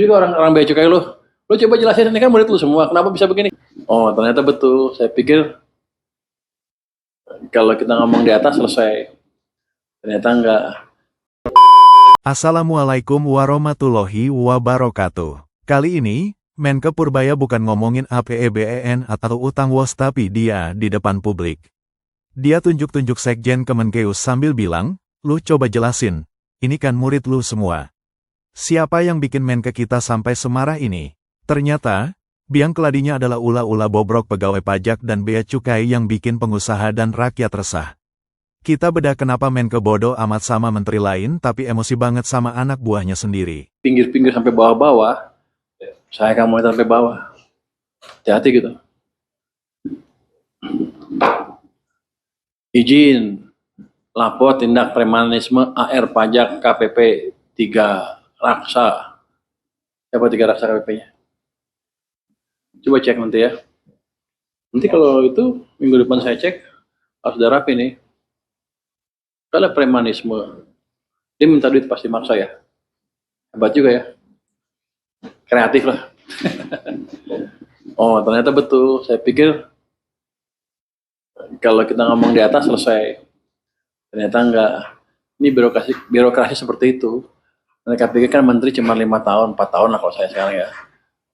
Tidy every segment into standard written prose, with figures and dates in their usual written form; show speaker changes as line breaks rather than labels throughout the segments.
Juga orang bea cukai lu coba jelasin ini kan murid lu semua, kenapa bisa begini? Oh ternyata betul, saya pikir kalau kita ngomong di atas selesai, ternyata enggak.
Assalamualaikum warahmatullahi wabarakatuh. Kali ini, Menke Purbaya bukan ngomongin APBEN atau utang WOS tapi dia di depan publik. Dia tunjuk-tunjuk Sekjen Kemenkeus sambil bilang, lu coba jelasin, ini kan murid lu semua. Siapa yang bikin Menke kita sampai semarah ini? Ternyata, biang keladinya adalah ula-ula bobrok pegawai pajak dan bea cukai yang bikin pengusaha dan rakyat resah. Kita bedah kenapa Menke bodoh amat sama menteri lain tapi emosi banget sama anak buahnya sendiri.
Pinggir-pinggir sampai bawah-bawah, saya kamu sampai bawah. Hati-hati gitu. Izin lapor tindak premanisme AR pajak KPP 3 Raksa. Siapa 3 Raksa KPP-nya? Coba cek nanti ya. Nanti kalau itu minggu depan saya cek, harus udah rapi nih. Kalau premanisme, dia minta duit pasti maksa ya. Hebat juga ya. Kreatif lah. Oh ternyata betul, saya pikir kalau kita ngomong di atas selesai. Ternyata enggak. Ini birokrasi seperti itu. Mereka pikir kan menteri cuma 5 tahun, 4 tahun lah kalau saya sekarang ya.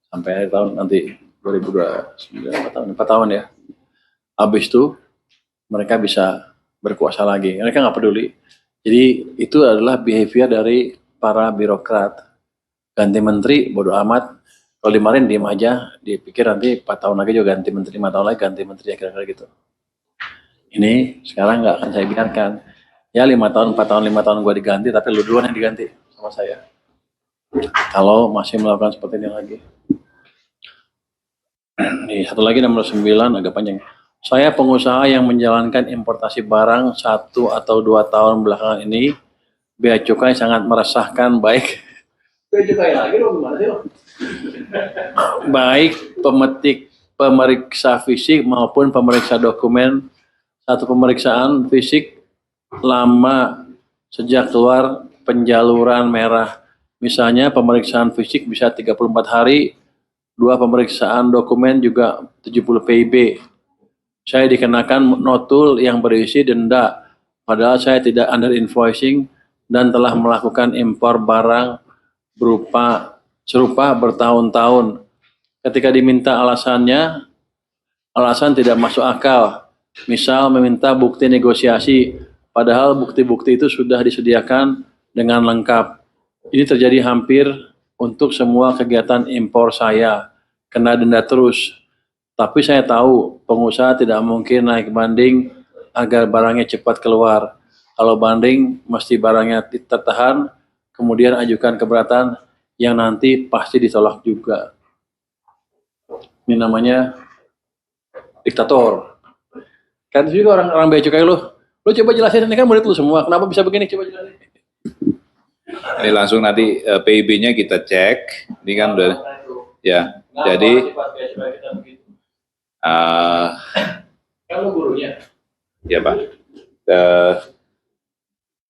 Sampai akhir tahun nanti 2029, 4 tahun ya. Habis itu mereka bisa berkuasa lagi. Mereka nggak peduli. Jadi itu adalah behavior dari para birokrat. Ganti menteri, bodoh amat. Kalau dimarahin diem aja, dipikir nanti 4 tahun lagi juga ganti menteri, 5 tahun lagi ganti menteri, kira-kira gitu. Ini sekarang nggak akan saya biarkan. Ya 5 tahun, 4 tahun, 5 tahun gue diganti, tapi lu duluan yang diganti sama saya. Kalau masih melakukan seperti ini lagi. Nih, satu lagi nomor 9, agak panjang. Saya pengusaha yang menjalankan importasi barang 1 atau 2 tahun belakangan ini, bea cukai sangat meresahkan baik. Bea cukai lagi dong, gimana sih lo? Baik pemeriksa fisik maupun pemeriksa dokumen. Satu pemeriksaan fisik lama sejak keluar penjaluran merah. Misalnya pemeriksaan fisik bisa 34 hari, 2 pemeriksaan dokumen juga 70 PIB. Saya dikenakan notul yang berisi denda, padahal saya tidak under invoicing dan telah melakukan impor barang berupa serupa bertahun-tahun. Ketika diminta alasannya, alasan tidak masuk akal. Misal meminta bukti negosiasi, padahal bukti-bukti itu sudah disediakan dengan lengkap. Ini terjadi hampir untuk semua kegiatan impor saya, kena denda terus. Tapi saya tahu pengusaha tidak mungkin naik banding agar barangnya cepat keluar. Kalau banding, mesti barangnya tertahan, kemudian ajukan keberatan yang nanti pasti ditolak juga. Ini namanya diktator. Kan juga orang bea cukai lu coba jelasin ini kan murid lu semua, kenapa bisa begini, coba jelasin.
Ini langsung nanti PIB-nya kita cek. Ini kan udah ya. Jadi
kan lu gurunya.
ya Pak.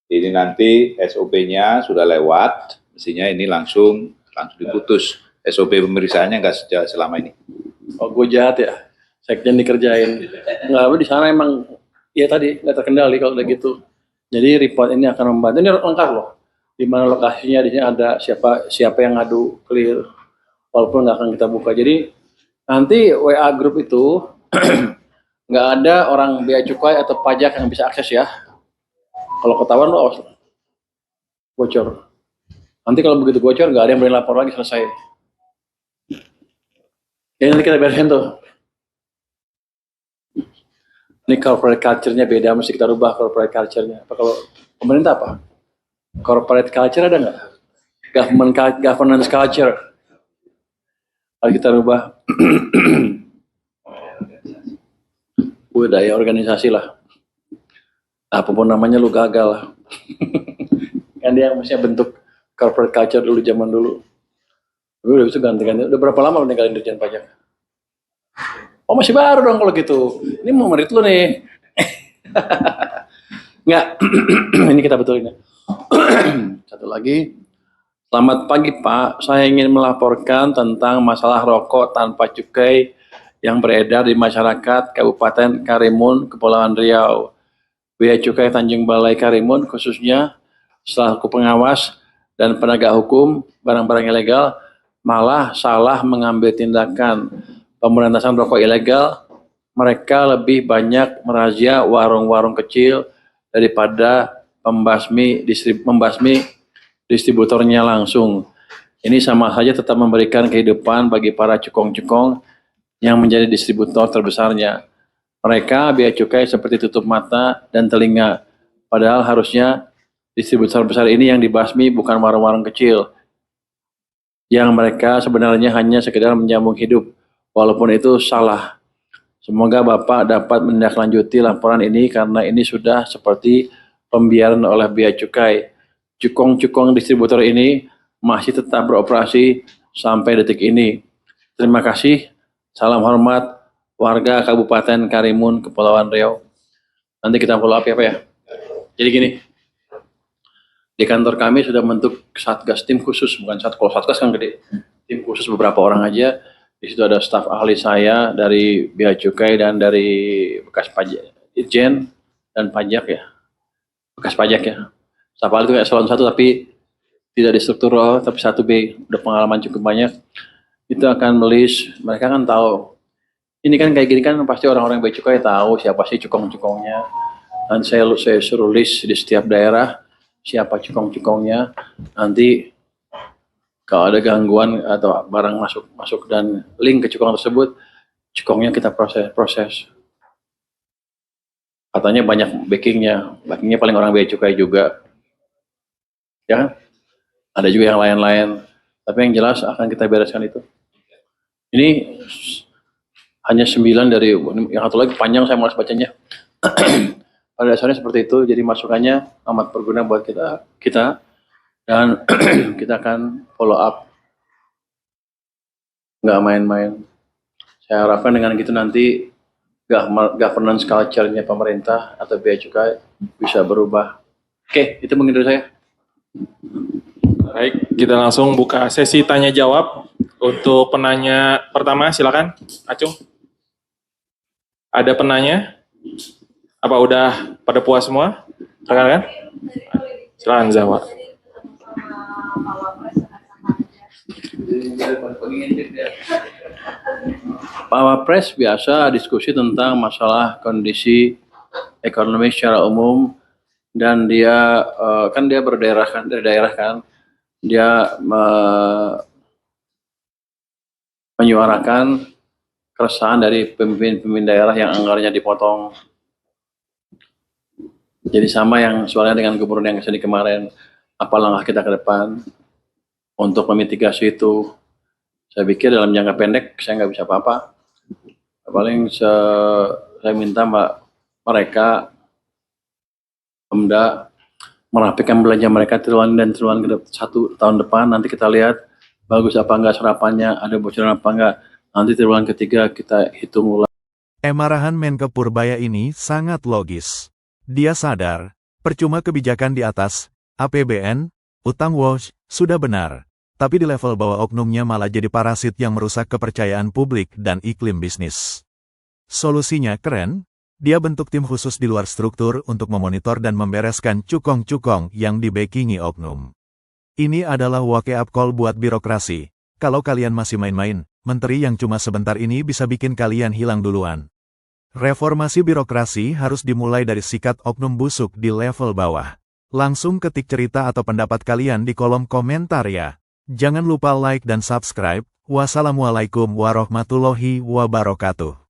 Ini nanti SOP-nya sudah lewat, mestinya ini langsung diputus. SOP pemeriksaannya nggak sejak selama ini.
Oh, gue jahat ya. Sekjen dikerjain. Nggak, di sana emang ya tadi nggak terkendali kalau udah gitu. Jadi report ini akan membantu. Ini lengkap loh. Di mana lokasinya, di sini ada siapa yang ngadu, clear. Walaupun nggak akan kita buka. Jadi nanti WA group itu nggak ada orang bea cukai atau pajak yang bisa akses ya. Kalau ketahuan lo awas bocor. Nanti kalau begitu bocor nggak ada yang boleh lapor lagi, selesai. Ya nanti kita beresin tuh. Ini corporate culture-nya beda, mesti kita rubah corporate culture-nya. Apa kalau pemerintah apa? Corporate culture ada nggak? Governance culture. Harus kita rubah. Budaya organisasi lah. Apapun namanya lu gagal lah. Kan dia mestinya bentuk corporate culture dulu, zaman dulu. Udah bisa ganti-ganti. Udah berapa lama lu ninggalin Dirjen Pajak? Oh masih baru dong kalau gitu. Ini mau merit lu nih. Enggak. Ini kita betulin ya. Satu lagi. Selamat pagi Pak, saya ingin melaporkan tentang masalah rokok tanpa cukai yang beredar di masyarakat Kabupaten Karimun, Kepulauan Riau. Bea Cukai Tanjung Balai Karimun khususnya selaku pengawas dan penegak hukum barang-barang ilegal malah salah mengambil tindakan pemberantasan rokok ilegal. Mereka lebih banyak merazia warung-warung kecil daripada membasmi distributornya langsung. Ini sama saja tetap memberikan kehidupan bagi para cukong-cukong yang menjadi distributor terbesarnya. Mereka bea cukai seperti tutup mata dan telinga. Padahal harusnya distributor besar ini yang dibasmi, bukan warung-warung kecil. Yang mereka sebenarnya hanya sekedar menyambung hidup. Walaupun itu salah. Semoga Bapak dapat menindaklanjuti laporan ini karena ini sudah seperti pembiaran oleh bea cukai. Cukong-cukong distributor ini masih tetap beroperasi sampai detik ini. Terima kasih. Salam hormat warga Kabupaten Karimun, Kepulauan Riau. Nanti kita follow up ya Pak ya. Jadi gini, di kantor kami sudah bentuk satgas, tim khusus, bukan satgas, kalau satgas kan gede. Tim khusus beberapa orang aja. Di situ ada staf ahli saya dari bea cukai dan dari bekas pajak, Itjen dan pajak ya. Bekas pajak ya. Staf ahli itu kayak eselon 1 tapi tidak di struktural, tapi 1B, udah pengalaman cukup banyak. Itu akan melis, mereka kan tahu. Ini kan kayak gini kan pasti orang-orang bea cukai tahu siapa sih cukong-cukongnya. Dan saya suruh list di setiap daerah siapa cukong-cukongnya. Nanti kalau ada gangguan atau barang masuk dan link ke cukong tersebut, cukongnya kita proses. Katanya banyak backingnya paling orang bea cukai juga. Ya kan? Ada juga yang lain-lain. Tapi yang jelas akan kita bereskan itu. Ini hanya 9 dari yang satu lagi panjang, saya malas bacanya. Pada dasarnya seperti itu, jadi masukannya amat berguna buat kita dan kita akan follow up. Nggak main-main. Saya harapkan dengan gitu nanti governance culture-nya pemerintah atau bea cukai bisa berubah. Oke, itu mungkin dari saya.
Baik, kita langsung buka sesi tanya jawab. Untuk penanya pertama, silakan, Acung. Ada penanya? Apa udah pada puas semua? Rekan-rekan? Silakan, Zawa.
Pak Wapres biasa diskusi tentang masalah kondisi ekonomi secara umum dan dia kan dia berdaerah kan, dari daerah kan, dia menyuarakan keresahan dari pemimpin daerah yang anggarannya dipotong. Jadi sama yang soalnya dengan gubernur yang kesini kemarin, apa langkah kita ke depan untuk memitigasi itu. Saya pikir dalam jangka pendek saya nggak bisa apa-apa. Paling saya minta mereka Pemda merapikan belanja mereka triwulan ke 1 tahun depan. Nanti kita lihat bagus apa enggak serapannya, ada bocoran apa enggak. Nanti triwulan ketiga kita hitung ulang.
Marahan Menke Purbaya ini sangat logis. Dia sadar, percuma kebijakan di atas, APBN, utang WOS, sudah benar. Tapi di level bawah oknumnya malah jadi parasit yang merusak kepercayaan publik dan iklim bisnis. Solusinya keren, dia bentuk tim khusus di luar struktur untuk memonitor dan membereskan cukong-cukong yang di-backingi oknum. Ini adalah wake-up call buat birokrasi. Kalau kalian masih main-main, menteri yang cuma sebentar ini bisa bikin kalian hilang duluan. Reformasi birokrasi harus dimulai dari sikat oknum busuk di level bawah. Langsung ketik cerita atau pendapat kalian di kolom komentar ya. Jangan lupa like dan subscribe. Wassalamualaikum warahmatullahi wabarakatuh.